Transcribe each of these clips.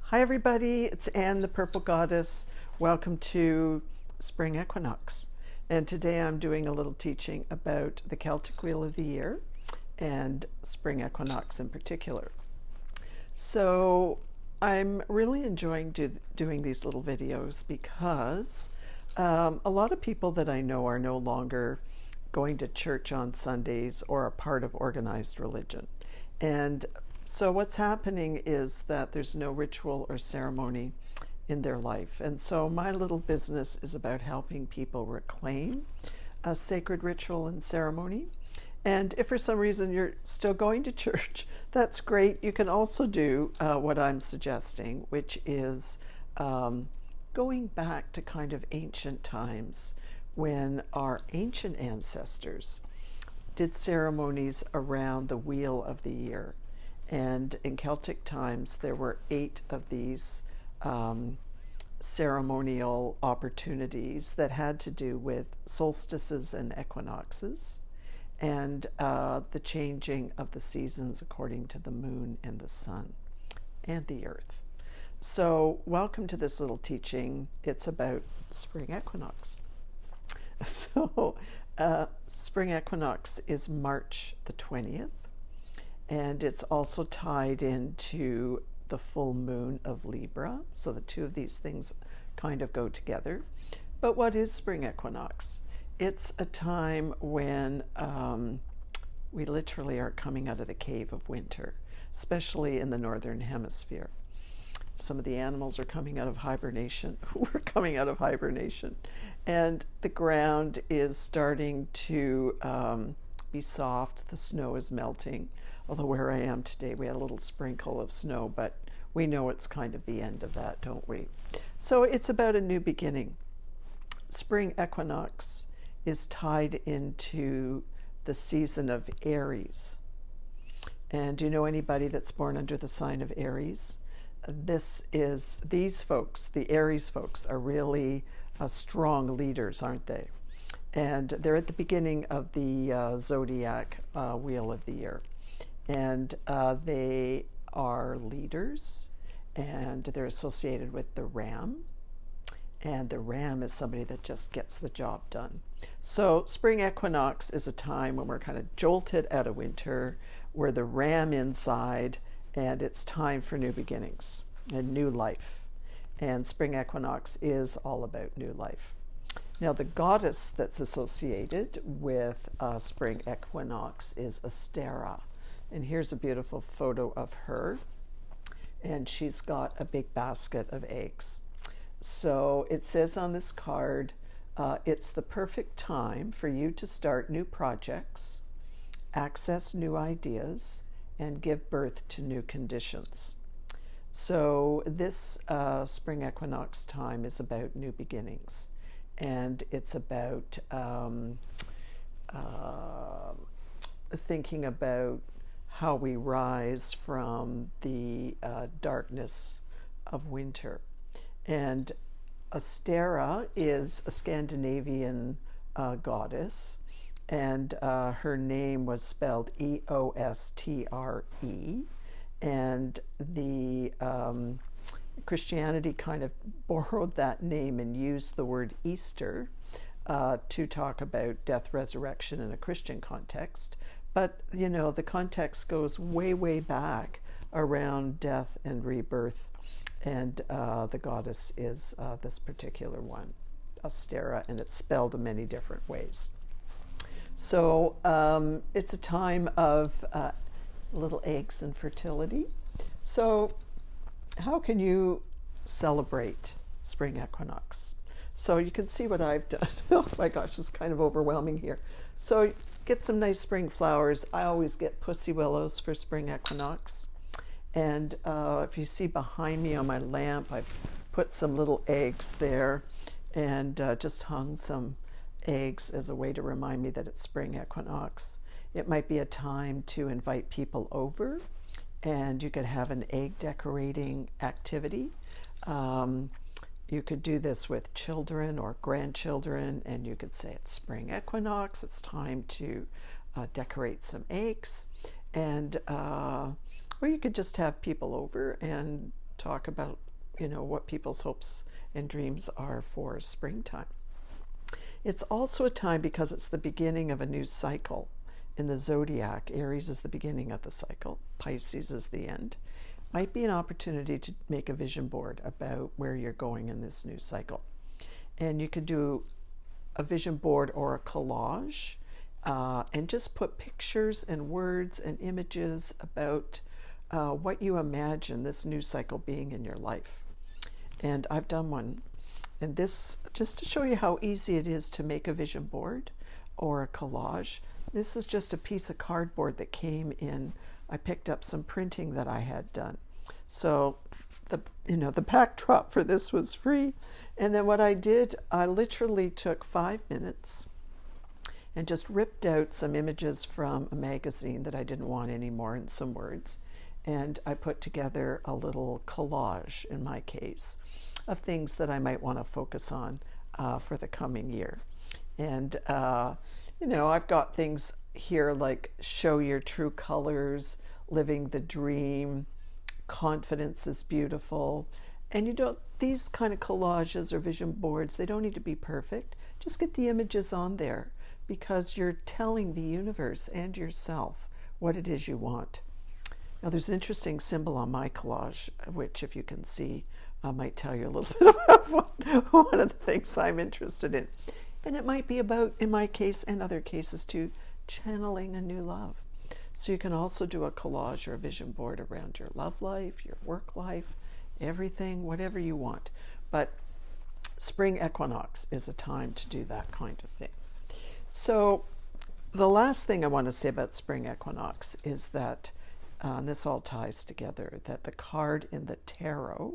Hi everybody, it's Anne the Purple Goddess. Welcome to Spring Equinox. And today I'm doing a little teaching about the Celtic Wheel of the Year and Spring Equinox in particular. So I'm really enjoying doing these little videos because a lot of people that I know are no longer going to church on Sundays or a part of organized religion. And so what's happening is that there's no ritual or ceremony in their life. And so my little business is about helping people reclaim a sacred ritual and ceremony. And if for some reason you're still going to church, that's great. You can also do what I'm suggesting, which is going back to kind of ancient times when our ancient ancestors did ceremonies around the Wheel of the Year. And in Celtic times, there were 8 of these ceremonial opportunities that had to do with solstices and equinoxes and the changing of the seasons according to the moon and the sun and the earth. So welcome to this little teaching. It's about spring equinox. So spring equinox is March the 20th. And it's also tied into the full moon of Libra. So the two of these things kind of go together. But what is spring equinox? It's a time when we literally are coming out of the cave of winter, especially in the northern hemisphere. Some of the animals are coming out of hibernation. We're coming out of hibernation. And the ground is starting to be soft. The snow is melting. Although where I am today, we had a little sprinkle of snow, but we know it's kind of the end of that, don't we? So it's about a new beginning. Spring equinox is tied into the season of Aries. And do you know anybody that's born under the sign of Aries? These folks, the Aries folks, are really strong leaders, aren't they? And they're at the beginning of the zodiac Wheel of the Year. And they are leaders, and they're associated with the ram. And the ram is somebody that just gets the job done. So spring equinox is a time when we're kind of jolted out of winter. We're the ram inside, and it's time for new beginnings and new life. And spring equinox is all about new life. Now, the goddess that's associated with spring equinox is Astera. And here's a beautiful photo of her. And she's got a big basket of eggs. So it says on this card, it's the perfect time for you to start new projects, access new ideas, and give birth to new conditions. So this spring equinox time is about new beginnings. And it's about thinking about how we rise from the darkness of winter. And Astera is a Scandinavian goddess, and her name was spelled E-O-S-T-R-E. And the Christianity kind of borrowed that name and used the word Easter to talk about death, resurrection in a Christian context. But, you know, the context goes way, way back around death and rebirth. And the goddess is this particular one, Astera, and it's spelled in many different ways. So it's a time of little eggs and fertility. So how can you celebrate spring equinox? So you can see what I've done. Oh my gosh, it's kind of overwhelming here. So get some nice spring flowers. I always get pussy willows for spring equinox. And if you see behind me on my lamp, I've put some little eggs there and just hung some eggs as a way to remind me that it's spring equinox. It might be a time to invite people over, and you could have an egg decorating activity. You could do this with children or grandchildren, and you could say it's spring equinox, it's time to decorate some eggs, and or you could just have people over and talk about, what people's hopes and dreams are for springtime. It's also a time, because it's the beginning of a new cycle in the zodiac. Aries is the beginning of the cycle. Pisces is the end. Might be an opportunity to make a vision board about where you're going in this new cycle. And you could do a vision board or a collage, and just put pictures and words and images about what you imagine this new cycle being in your life. And I've done one. And this, just to show you how easy it is to make a vision board or a collage, this is just a piece of cardboard that came in. I picked up some printing that I had done. So the backdrop for this was free. And then what I did, I literally took 5 minutes and just ripped out some images from a magazine that I didn't want anymore and some words. And I put together a little collage, in my case, of things that I might want to focus on for the coming year. And, I've got things here like show your true colors, living the dream, confidence is beautiful. And these kind of collages or vision boards, they don't need to be perfect. Just get the images on there, because you're telling the universe and yourself what it is you want. Now, there's an interesting symbol on my collage, which, if you can see, might tell you a little bit about one of the things I'm interested in. And it might be about, in my case and other cases too, channeling a new love. So you can also do a collage or a vision board around your love life, your work life, everything, whatever you want. But spring equinox is a time to do that kind of thing. So the last thing I want to say about spring equinox is that, and this all ties together, that the card in the tarot,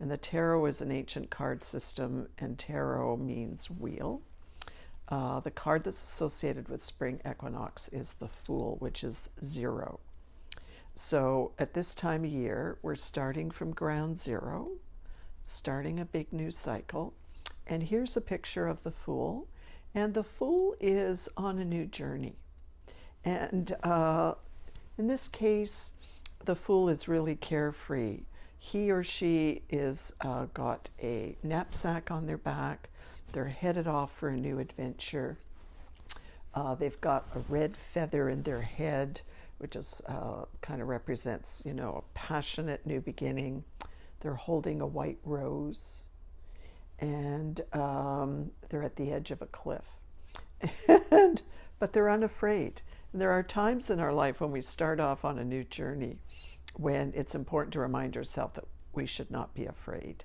and the tarot is an ancient card system, and tarot means wheel. The card that's associated with spring equinox is the Fool, which is 0. So at this time of year, we're starting from ground zero, starting a big new cycle. And here's a picture of the Fool. And the Fool is on a new journey. And in this case, the Fool is really carefree. He or she is got a knapsack on their back. They're headed off for a new adventure. They've got a red feather in their head, which is kind of represents, a passionate new beginning. They're holding a white rose, and they're at the edge of a cliff. But they're unafraid. And there are times in our life when we start off on a new journey when it's important to remind ourselves that we should not be afraid.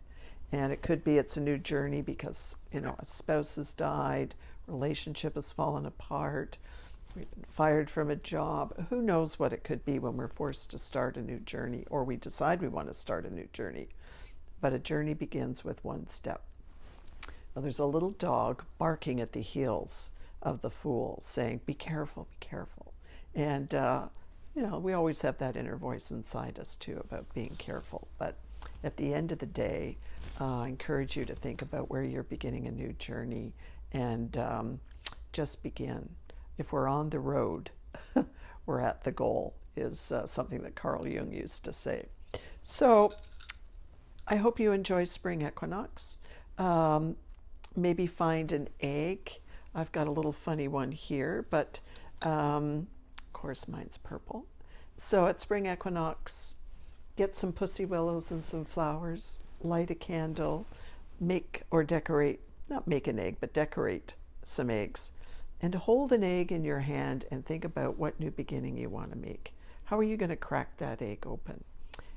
And it could be it's a new journey because, a spouse has died, relationship has fallen apart, we've been fired from a job. Who knows what it could be when we're forced to start a new journey, or we decide we want to start a new journey. But a journey begins with one step. Now, there's a little dog barking at the heels of the Fool, saying, be careful, be careful. And, we always have that inner voice inside us too about being careful. But at the end of the day, I encourage you to think about where you're beginning a new journey, and just begin. If we're on the road, we're at the goal, is something that Carl Jung used to say. So I hope you enjoy spring equinox. Maybe find an egg. I've got a little funny one here, but of course mine's purple. So at spring equinox, get some pussy willows and some flowers, light a candle, make or decorate, not make an egg, but decorate some eggs, and hold an egg in your hand and think about what new beginning you want to make. How are you going to crack that egg open?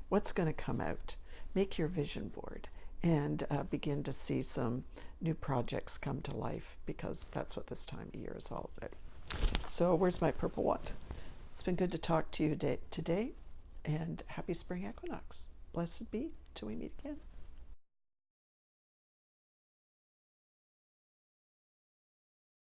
What's going to come out? Make your vision board and begin to see some new projects come to life, because that's what this time of year is all about. So where's my purple wand? It's been good to talk to you today, and happy spring equinox. Blessed be till we meet again.